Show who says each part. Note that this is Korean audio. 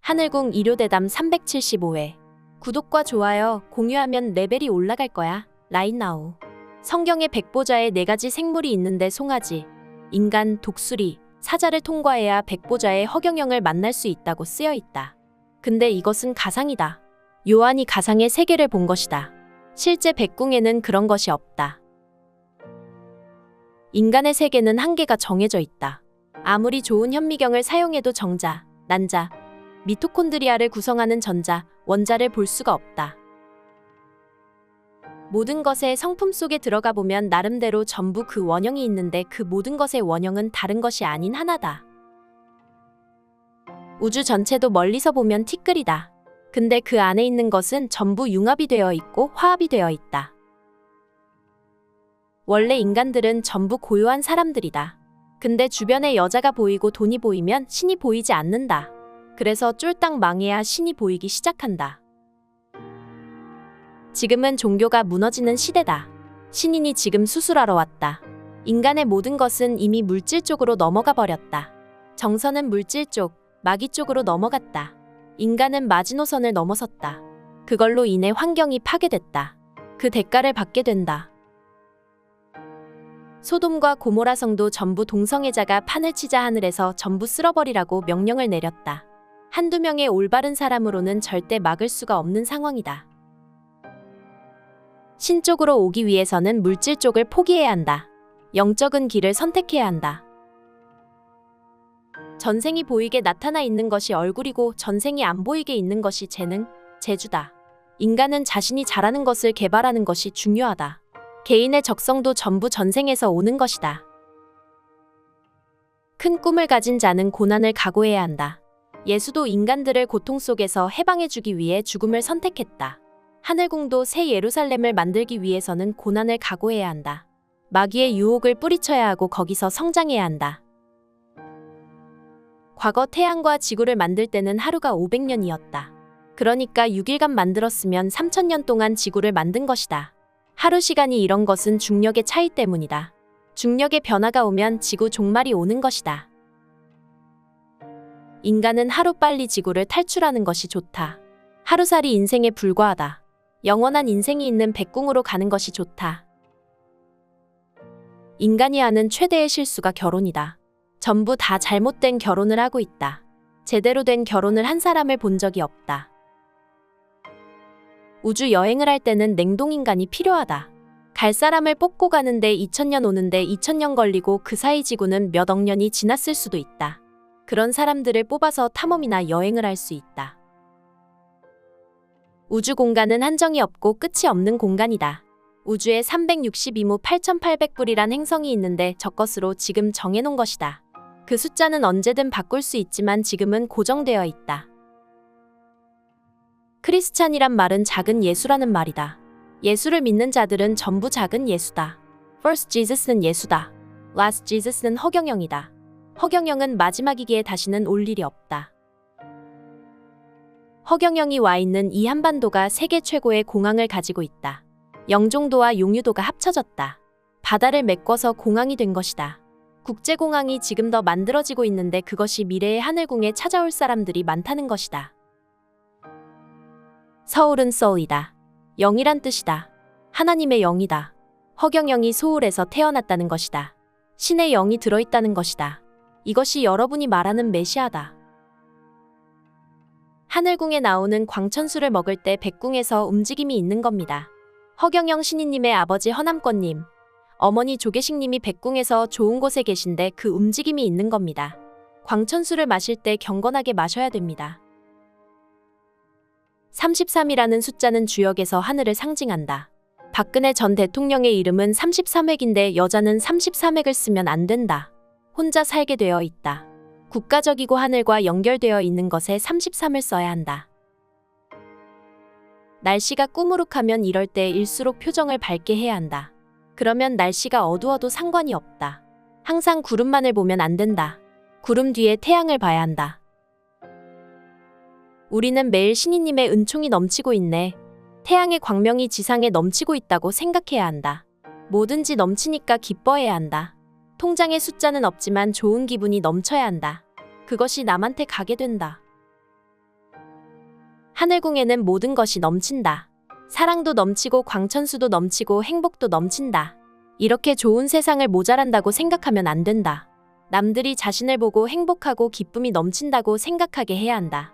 Speaker 1: 하늘궁 일요대담 375회. 구독과 좋아요, 공유하면 레벨이 올라갈 거야. 라인나우. 성경에 백보자의 4가지 생물이 있는데 송아지, 인간, 독수리, 사자를 통과해야 백보자의 허경영을 만날 수 있다고 쓰여 있다. 근데 이것은 가상이다. 요한이 가상의 세계를 본 것이다. 실제 백궁에는 그런 것이 없다. 인간의 세계는 한계가 정해져 있다. 아무리 좋은 현미경을 사용해도 정자, 난자, 미토콘드리아를 구성하는 전자, 원자를 볼 수가 없다. 모든 것의 성품 속에 들어가 보면 나름대로 전부 그 원형이 있는데 그 모든 것의 원형은 다른 것이 아닌 하나다. 우주 전체도 멀리서 보면 티끌이다. 근데 그 안에 있는 것은 전부 융합이 되어 있고 화합이 되어 있다. 원래 인간들은 전부 고요한 사람들이다. 근데 주변에 여자가 보이고 돈이 보이면 신이 보이지 않는다. 그래서 쫄딱 망해야 신이 보이기 시작한다. 지금은 종교가 무너지는 시대다. 신인이 지금 수술하러 왔다. 인간의 모든 것은 이미 물질 쪽으로 넘어가 버렸다. 정서는 물질 쪽, 마귀 쪽으로 넘어갔다. 인간은 마지노선을 넘어섰다. 그걸로 인해 환경이 파괴됐다. 그 대가를 받게 된다. 소돔과 고모라 성도 전부 동성애자가 판을 치자 하늘에서 전부 쓸어버리라고 명령을 내렸다. 한두 명의 올바른 사람으로는 절대 막을 수가 없는 상황이다. 신 쪽으로 오기 위해서는 물질 쪽을 포기해야 한다. 영적인 길을 선택해야 한다. 전생이 보이게 나타나 있는 것이 얼굴이고 전생이 안 보이게 있는 것이 재능, 재주다. 인간은 자신이 잘하는 것을 개발하는 것이 중요하다. 개인의 적성도 전부 전생에서 오는 것이다. 큰 꿈을 가진 자는 고난을 각오해야 한다. 예수도 인간들을 고통 속에서 해방해주기 위해 죽음을 선택했다. 하늘궁도 새 예루살렘을 만들기 위해서는 고난을 각오해야 한다. 마귀의 유혹을 뿌리쳐야 하고 거기서 성장해야 한다. 과거 태양과 지구를 만들 때는 하루가 500년이었다. 그러니까 6일간 만들었으면 3000년 동안 지구를 만든 것이다. 하루 시간이 이런 것은 중력의 차이 때문이다. 중력의 변화가 오면 지구 종말이 오는 것이다. 인간은 하루빨리 지구를 탈출하는 것이 좋다. 하루살이 인생에 불과하다. 영원한 인생이 있는 백궁으로 가는 것이 좋다. 인간이 하는 최대의 실수가 결혼이다. 전부 다 잘못된 결혼을 하고 있다. 제대로 된 결혼을 한 사람을 본 적이 없다. 우주 여행을 할 때는 냉동인간이 필요하다. 갈 사람을 뽑고 가는데 2000년 오는데 2000년 걸리고 그 사이 지구는 몇 억 년이 지났을 수도 있다. 그런 사람들을 뽑아서 탐험이나 여행을 할 수 있다. 우주 공간은 한정이 없고 끝이 없는 공간이다. 우주에 362무 8800불이란 행성이 있는데 저것으로 지금 정해놓은 것이다. 그 숫자는 언제든 바꿀 수 있지만 지금은 고정되어 있다. 크리스찬이란 말은 작은 예수라는 말이다. 예수를 믿는 자들은 전부 작은 예수다. First Jesus는 예수다. Last Jesus는 허경영이다. 허경영은 마지막이기에 다시는 올 일이 없다. 허경영이 와 있는 이 한반도가 세계 최고의 공항을 가지고 있다. 영종도와 용유도가 합쳐졌다. 바다를 메꿔서 공항이 된 것이다. 국제공항이 지금 더 만들어지고 있는데 그것이 미래의 하늘궁에 찾아올 사람들이 많다는 것이다. 서울은 soul이다. 영이란 뜻이다. 하나님의 영이다. 허경영이 소울에서 태어났다는 것이다. 신의 영이 들어있다는 것이다. 이것이 여러분이 말하는 메시아다. 하늘궁에 나오는 광천수를 먹을 때 백궁에서 움직임이 있는 겁니다. 허경영 신인님의 아버지 허남권님, 어머니 조계식님이 백궁에서 좋은 곳에 계신데 그 움직임이 있는 겁니다. 광천수를 마실 때 경건하게 마셔야 됩니다. 33이라는 숫자는 주역에서 하늘을 상징한다. 박근혜 전 대통령의 이름은 33획인데 여자는 33획을 쓰면 안 된다. 혼자 살게 되어 있다. 국가적이고 하늘과 연결되어 있는 것에 33을 써야 한다. 날씨가 꾸무룩하면 이럴 때일수록 표정을 밝게 해야 한다. 그러면 날씨가 어두워도 상관이 없다. 항상 구름만을 보면 안 된다. 구름 뒤에 태양을 봐야 한다. 우리는 매일 신이님의 은총이 넘치고 있네. 태양의 광명이 지상에 넘치고 있다고 생각해야 한다. 뭐든지 넘치니까 기뻐해야 한다. 통장에 숫자는 없지만 좋은 기분이 넘쳐야 한다. 그것이 남한테 가게 된다. 하늘궁에는 모든 것이 넘친다. 사랑도 넘치고 광천수도 넘치고 행복도 넘친다. 이렇게 좋은 세상을 모자란다고 생각하면 안 된다. 남들이 자신을 보고 행복하고 기쁨이 넘친다고 생각하게 해야 한다.